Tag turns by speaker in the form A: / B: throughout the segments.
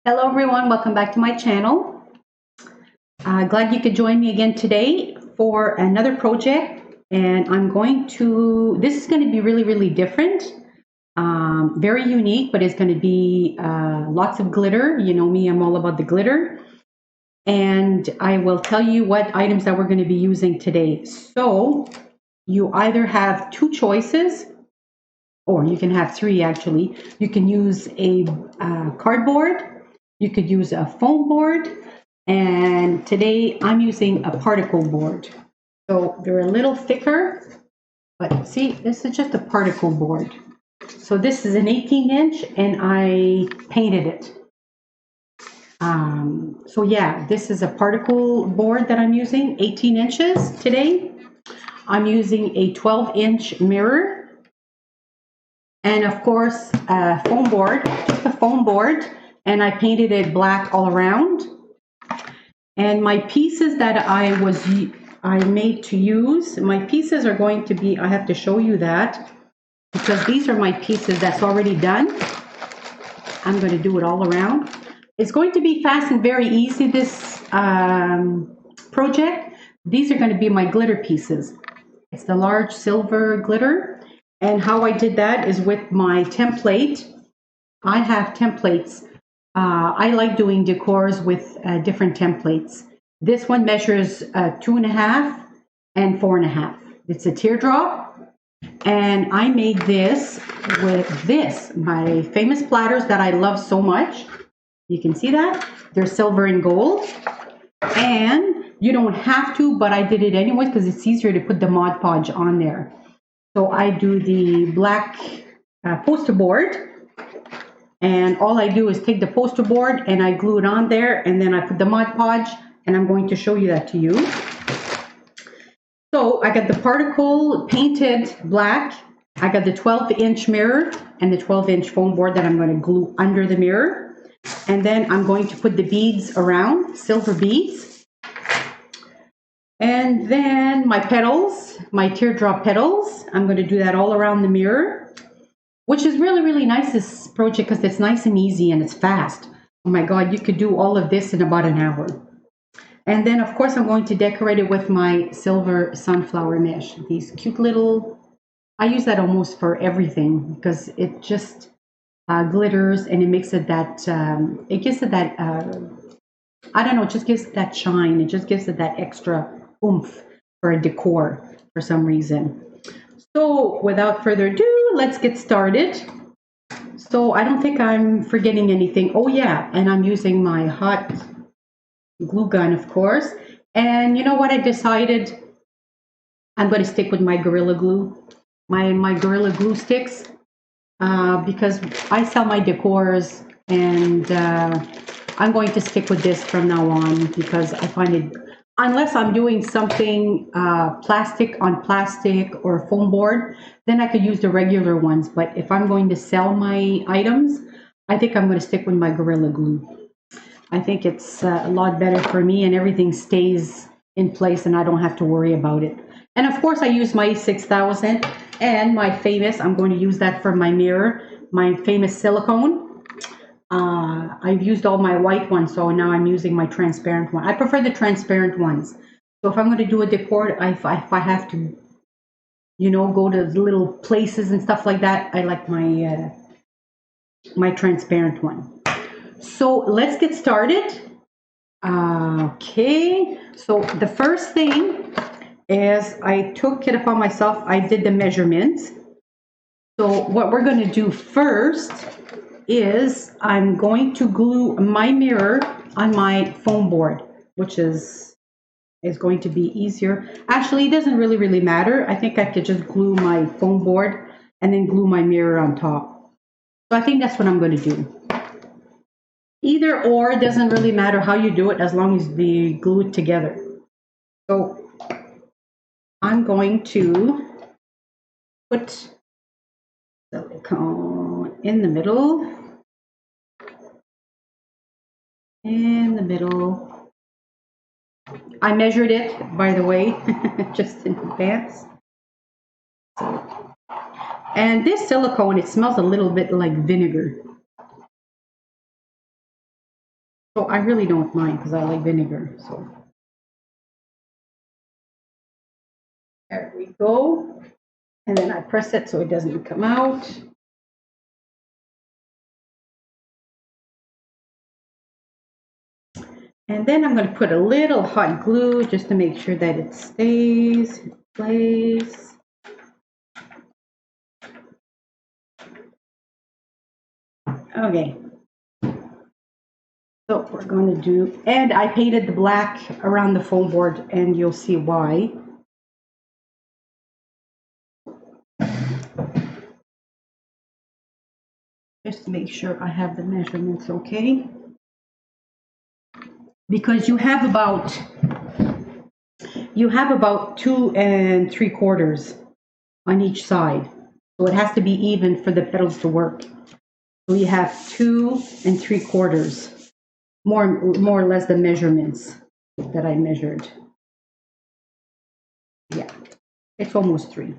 A: Hello everyone, welcome back to my channel. Glad you could join me again today for another project, and this is going to be really different, very unique, but it's going to be lots of glitter. You know me, I'm all about the glitter, and I will tell you what items that we're going to be using today. So you either have two choices, or you can have three actually. You can use a cardboard. You could use a foam board, and today I'm using a particle board. So they're a little thicker, but see, this is just a particle board. So this is an 18-inch, and I painted it. So yeah, this is a particle board that I'm using, 18 inches today. I'm using a 12-inch mirror, and of course, a foam board, just a foam board. And I painted it black all around. And my pieces that I made to use, my pieces are going to be, I have to show you that, because these are my pieces that's already done. I'm going to do it all around. It's going to be fast and very easy, this project. These are going to be my glitter pieces. It's the large silver glitter. And how I did that is with my template. I have templates. I like doing decors with different templates. This one measures 2.5 and 4.5. It's a teardrop, and I made this with my famous platters that I love so much. You can see that they're silver and gold, and you don't have to, but I did it anyway because it's easier to put the Mod Podge on there. So I do the black poster board. And all I do is take the poster board and I glue it on there, and then I put the Mod Podge, and I'm going to show you that to you. So I got the particle painted black. I got the 12-inch mirror and the 12-inch foam board that I'm going to glue under the mirror. And then I'm going to put the beads around, silver beads. And then my petals, my teardrop petals, I'm going to do that all around the mirror. Which is really nice, this project, because it's nice and easy and it's fast. Oh my God, you could do all of this in about an hour. And then, of course, I'm going to decorate it with my silver sunflower mesh. These cute little, I use that almost for everything because it just glitters, and it makes it that, it gives it that, I don't know, it just gives it that shine. It just gives it that extra oomph for a decor for some reason. So without further ado, let's get started. So I don't think I'm forgetting anything. Oh yeah, and I'm using my hot glue gun, of course. And you know what I decided? I'm going to stick with my Gorilla Glue, my Gorilla Glue sticks, because I sell my decors, and I'm going to stick with this from now on because I find it, unless I'm doing something plastic on plastic or foam board, then I could use the regular ones. But if I'm going to sell my items, I think I'm going to stick with my Gorilla Glue. I think it's a lot better for me, and everything stays in place and I don't have to worry about it. And of course I use my 6000 and my famous, I'm going to use that for my mirror, my famous silicone. I've used all my white ones, so now I'm using my transparent one. I prefer the transparent ones. So if I'm going to do a decor, if I have to, you know, go to little places and stuff like that, I like my my transparent one. So let's get started. Okay, so the first thing is I took it upon myself. I did the measurements. So what we're going to do first is I'm going to glue my mirror on my foam board, which is going to be easier. Actually, it doesn't really matter. I think I could just glue my foam board and then glue my mirror on top. So I think that's what I'm going to do. Either or, it doesn't really matter how you do it as long as we glue it together. So I'm going to put silicone in the middle. In the middle. I measured it, by the way, just in advance. And this silicone, it smells a little bit like vinegar. So I really don't mind because I like vinegar. So there we go. And then I press it so it doesn't come out. And then I'm going to put a little hot glue just to make sure that it stays in place. Okay. So we're going to do, and I painted the black around the foam board, and you'll see why. Just to make sure I have the measurements okay. Because you have about 2 3/4 on each side. So it has to be even for the petals to work. So you have 2 3/4, more or less the measurements that I measured. Yeah, it's almost 3.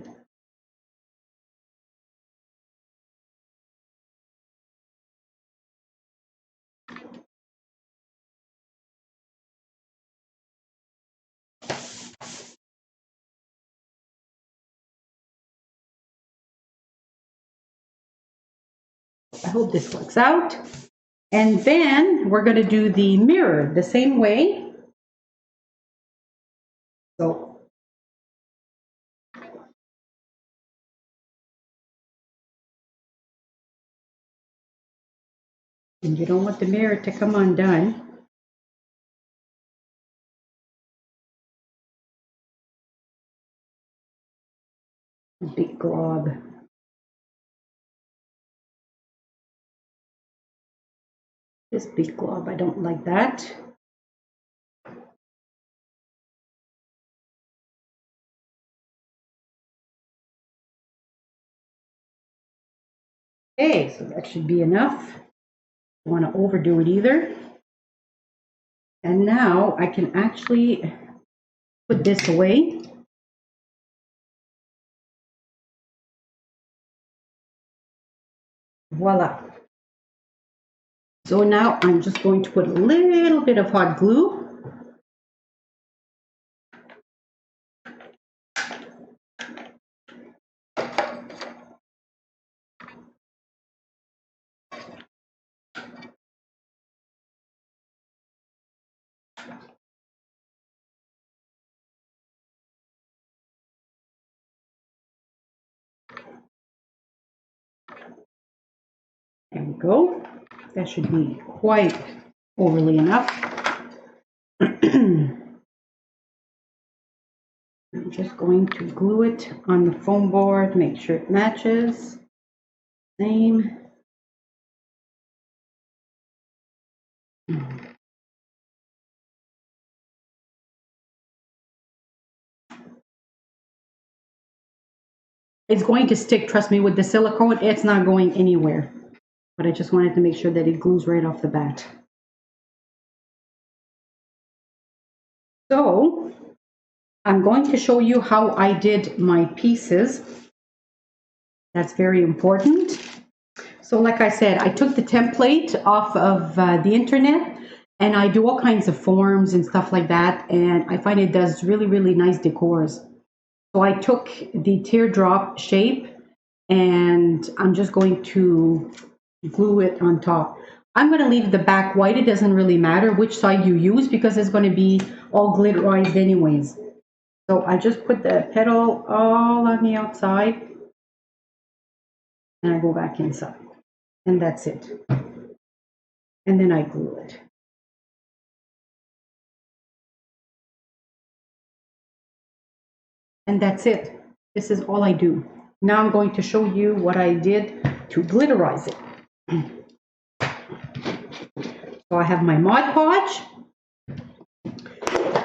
A: I hope this works out. And then we're going to do the mirror the same way. So and you don't want the mirror to come undone. Big glob. This big glob, I don't like that. Okay, so that should be enough. Don't want to overdo it either. And now I can actually put this away. Voila. So now I'm just going to put a little bit of hot glue. There we go. That should be quite overly enough. I'm just going to glue it on the foam board, make sure it matches. Same. It's going to stick, trust me, with the silicone, it's not going anywhere. But I just wanted to make sure that it glues right off the bat. So I'm going to show you how I did my pieces. That's very important. So like I said, I took the template off of the internet, and I do all kinds of forms and stuff like that, and I find it does really, really nice decors. So I took the teardrop shape, and I'm just going to glue it on top. I'm going to leave the back white. It doesn't really matter which side you use because it's going to be all glitterized anyways. So I just put the petal all on the outside, and I go back inside, and that's it. And then I glue it. And that's it. This is all I do. Now I'm going to show you what I did to glitterize it. So I have my Mod Podge,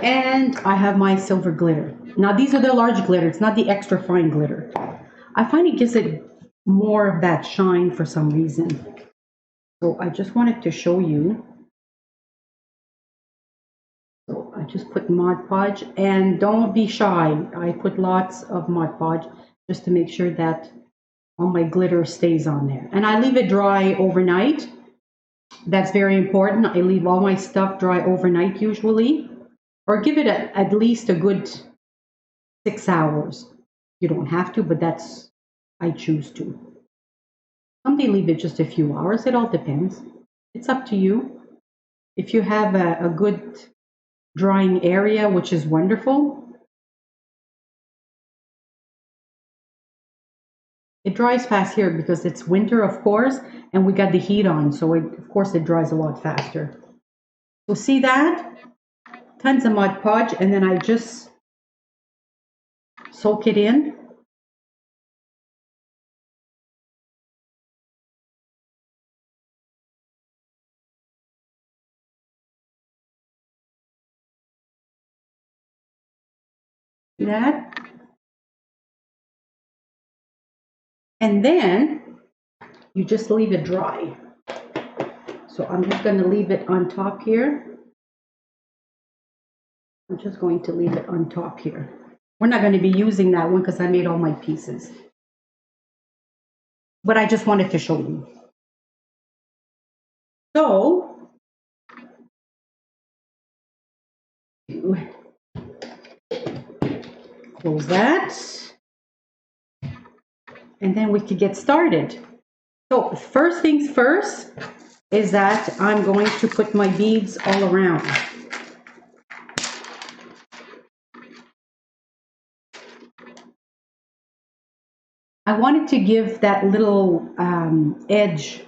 A: and I have my silver glitter. Now these are the large glitter, it's not the extra fine glitter. I find it gives it more of that shine for some reason. So I just wanted to show you. So I just put Mod Podge, and don't be shy. I put lots of Mod Podge just to make sure that all my glitter stays on there. And I leave it dry overnight. That's very important. I leave all my stuff dry overnight usually, or give it at least a good 6 hours. You don't have to, but that's, I choose to. Some may leave it just a few hours. It all depends. It's up to you. If you have a good drying area, which is wonderful, it dries fast here because it's winter, of course, and we got the heat on, so of course it dries a lot faster. So see that? Tons of Mod Podge, and then I just soak it in. See that? And then you just leave it dry. So I'm just going to leave it on top here. I'm just going to leave it on top here. We're not going to be using that one because I made all my pieces. But I just wanted to show you. So, close that. And then we could get started. So first things first is that I'm going to put my beads all around. I wanted to give that little edge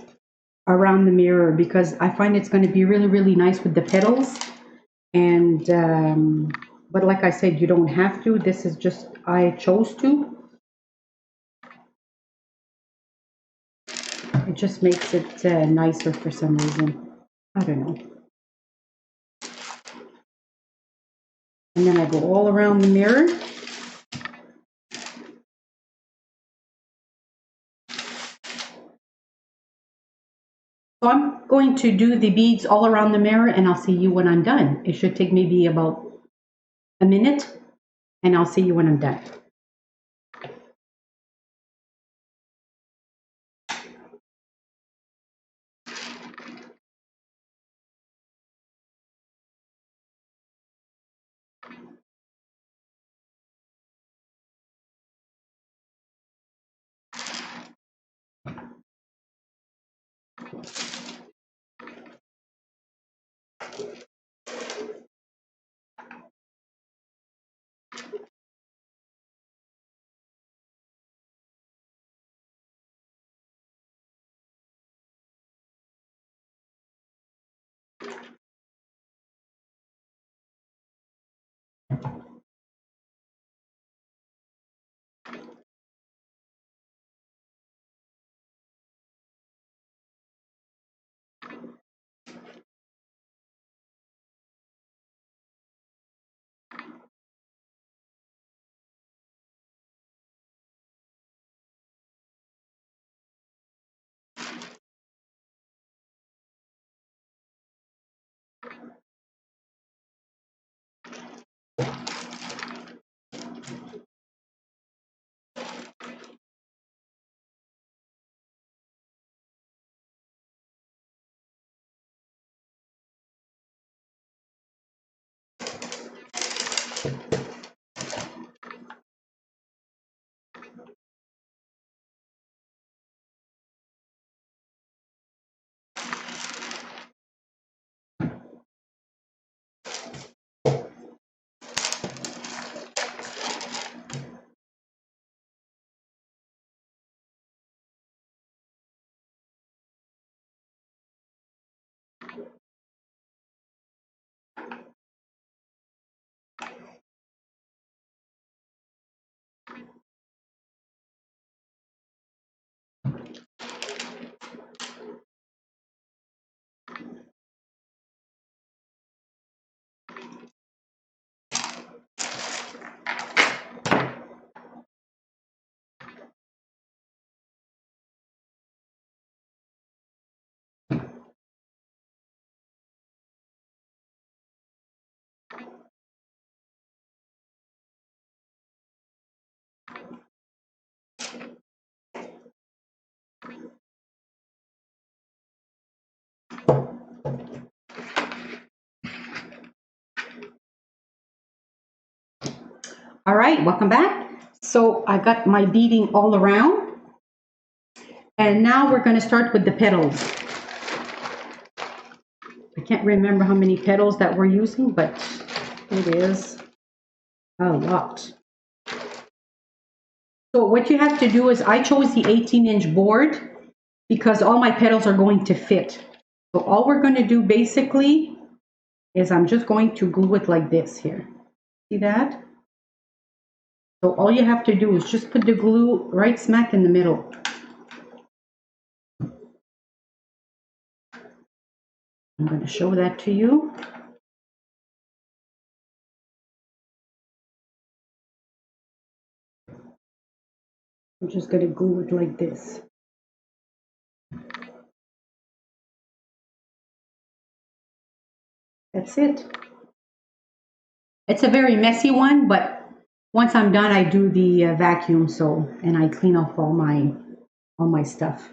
A: around the mirror because I find it's going to be really, really nice with the petals. And, but like I said, you don't have to. This is just, I chose to. It just makes it nicer for some reason. I don't know. And then I go all around the mirror. So I'm going to do the beads all around the mirror and I'll see you when I'm done. It should take maybe about a minute and I'll see you when I'm done. All right, welcome back. So I got my beading all around. And now we're going to start with the petals. I can't remember how many petals that we're using, but it is a lot. So what you have to do is, I chose the 18-inch board because all my petals are going to fit. So all we're going to do basically is I'm just going to glue it like this here. See that? So all you have to do is just put the glue right smack in the middle. I'm going to show that to you. I'm just going to glue it like this. That's it. It's a very messy one, but once I'm done, I do the vacuum, and I clean off all my stuff.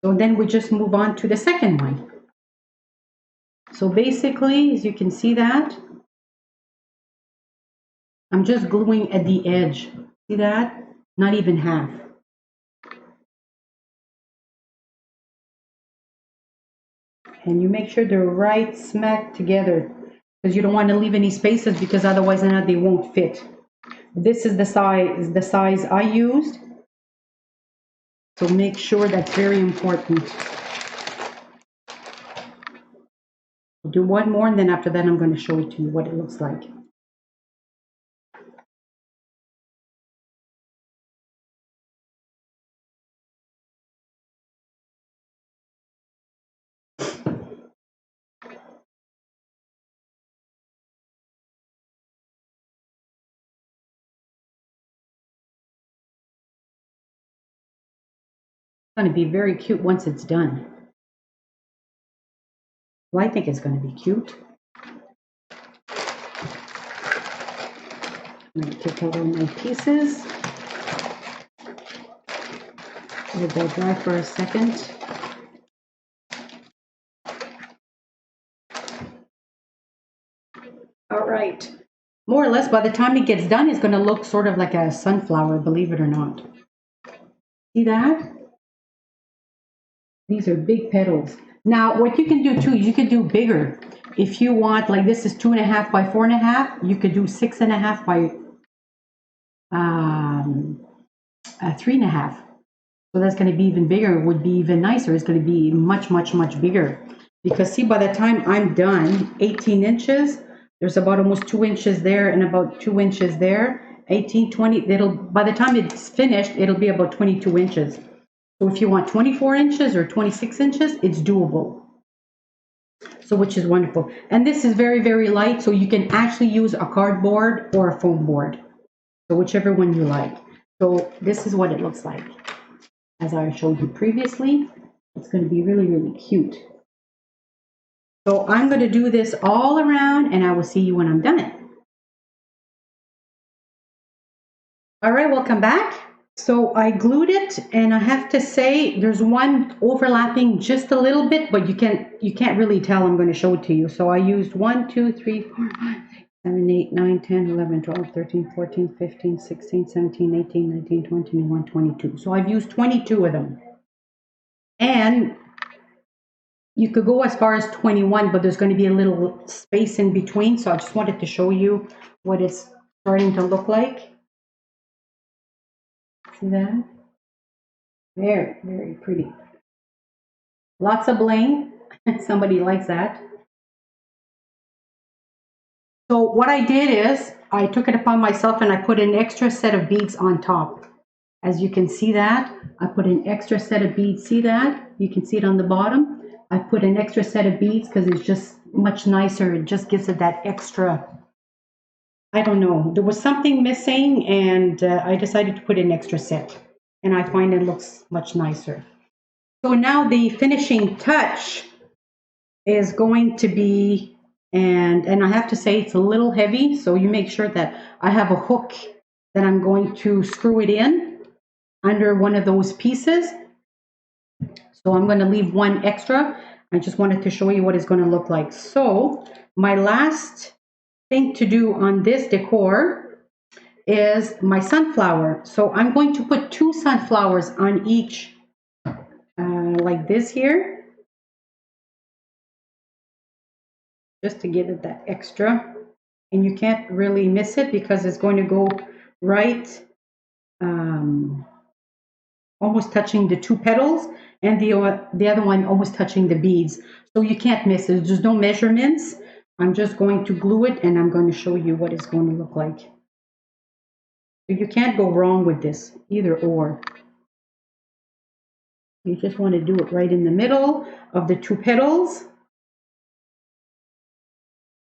A: So then we just move on to the second one. So basically, as you can see that, I'm just gluing at the edge. See that? Not even half. And you make sure they're right smack together, because you don't want to leave any spaces, because otherwise they won't fit. This is the size I used. So make sure that's very important. I'll do one more, and then after that I'm going to show it to you what it looks like. It's going to be very cute once it's done. Well, I think it's going to be cute. I'm going to take out all my pieces. Let that dry for a second. All right. More or less, by the time it gets done, it's going to look sort of like a sunflower, believe it or not. See that? These are big petals. Now, what you can do too, you could do bigger. If you want, like this is 2.5 by 4.5, you could do 6.5 by 3.5. So that's going to be even bigger. It would be even nicer. It's going to be much, much, much bigger. Because see, by the time I'm done, 18 inches, there's about almost 2 inches there and about 2 inches there. 18, 20, by the time it's finished, it'll be about 22 inches. So if you want 24 inches or 26 inches, it's doable. So which is wonderful. And this is very, very light, so you can actually use a cardboard or a foam board. So whichever one you like. So this is what it looks like. As I showed you previously, it's going to be really, really cute. So I'm going to do this all around, and I will see you when I'm done. All right, welcome back. So I glued it, and I have to say there's one overlapping just a little bit, but you can't really tell. I'm going to show it to you. So I used 1, 2, 3, 4, 5, 6, 7, 8, 9, 10, 11, 12, 13, 14, 15, 16, 17, 18, 19, 20, 21, 22. So I've used 22 of them. And you could go as far as 21, but there's going to be a little space in between. So I just wanted to show you what it's starting to look like. See that? Very, very pretty. Lots of bling. Somebody likes that. So what I did is I took it upon myself and I put an extra set of beads on top. As you can see that, I put an extra set of beads. See that? You can see it on the bottom. I put an extra set of beads because it's just much nicer. It just gives it that extra, I don't know. There was something missing, and I decided to put an extra set. And I find it looks much nicer. So now the finishing touch is going to be, and I have to say it's a little heavy, so you make sure that I have a hook that I'm going to screw it in under one of those pieces. So I'm going to leave one extra. I just wanted to show you what it's going to look like. So my last thing to do on this decor is my sunflower. So I'm going to put 2 sunflowers on each, like this here, just to give it that extra. And you can't really miss it because it's going to go right, almost touching the 2 petals, and the other one almost touching the beads. So you can't miss it. There's no measurements. I'm just going to glue it, and I'm going to show you what it's going to look like. You can't go wrong with this, either or. You just want to do it right in the middle of the 2 petals.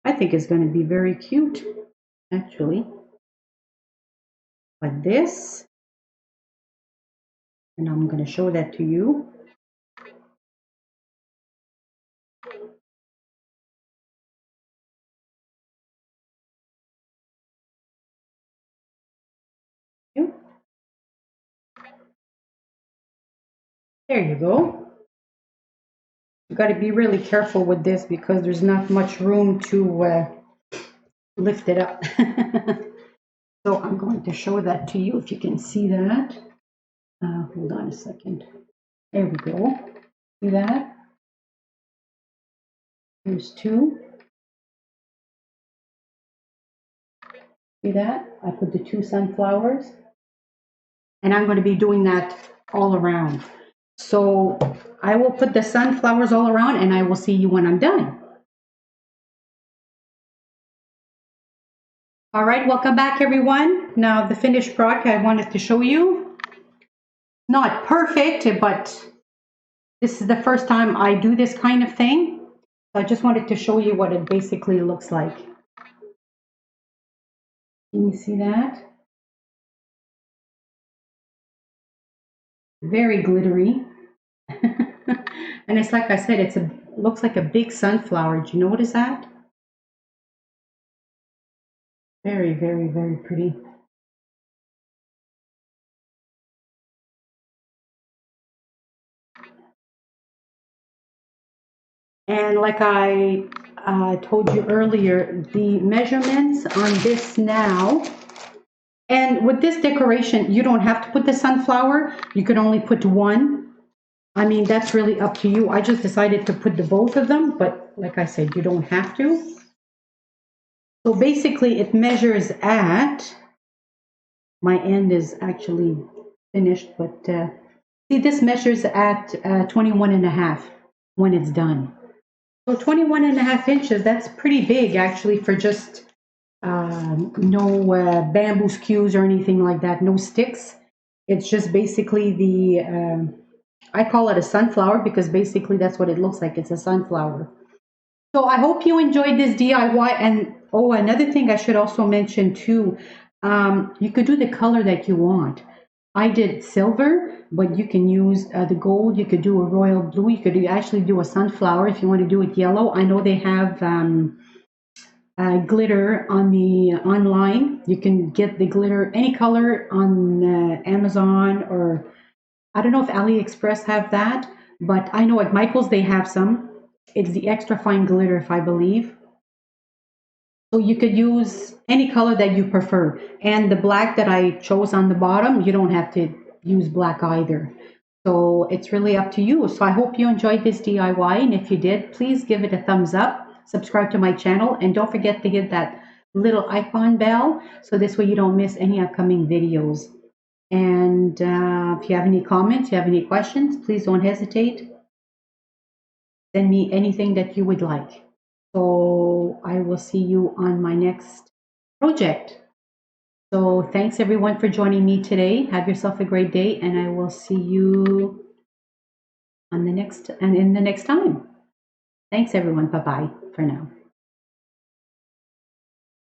A: I think it's going to be very cute, actually. Like this. And I'm going to show that to you. There you go. You got to be really careful with this because there's not much room to lift it up. So I'm going to show that to you if you can see that. Hold on a second. There we go. See that? Here's 2. See that? I put the 2 sunflowers. And I'm going to be doing that all around. So I will put the sunflowers all around and I will see you when I'm done. All right, welcome back everyone. Now the finished product I wanted to show you. Not perfect, but this is the first time I do this kind of thing. So I just wanted to show you what it basically looks like. Can you see that? Very glittery. And it's like I said, looks like a big sunflower. Do you notice that? Very, very, very pretty. And like I told you earlier, the measurements on this now, and with this decoration, you don't have to put the sunflower. You could only put 1. I mean, that's really up to you. I just decided to put the both of them, but like I said, you don't have to. So basically it measures at, my end is actually finished, but see, this measures at 21.5 when it's done. So 21.5 inches, that's pretty big actually for just no bamboo skews or anything like that, no sticks. It's just basically the, I call it a sunflower because basically that's what it looks like. It's a sunflower. So I hope you enjoyed this DIY. And oh, another thing I should also mention too, you could do the color that you want. I did silver, but you can use the gold. You could do a royal blue. You could actually do a sunflower if you want to do it yellow. I know they have glitter on the online. You can get the glitter any color on Amazon, or I don't know if AliExpress have that, but I know at Michael's they have some. It's the extra fine glitter, if I believe. So you could use any color that you prefer. And the black that I chose on the bottom, you don't have to use black either. So it's really up to you. So I hope you enjoyed this DIY. And if you did, please give it a thumbs up, subscribe to my channel, and don't forget to hit that little icon bell. So this way you don't miss any upcoming videos. And if you have any comments, you have any questions, please don't hesitate. Send me anything that you would like. So I will see you on my next project. So thanks everyone for joining me today. Have yourself a great day, and I will see you on the next time. Thanks everyone. Bye-bye for now.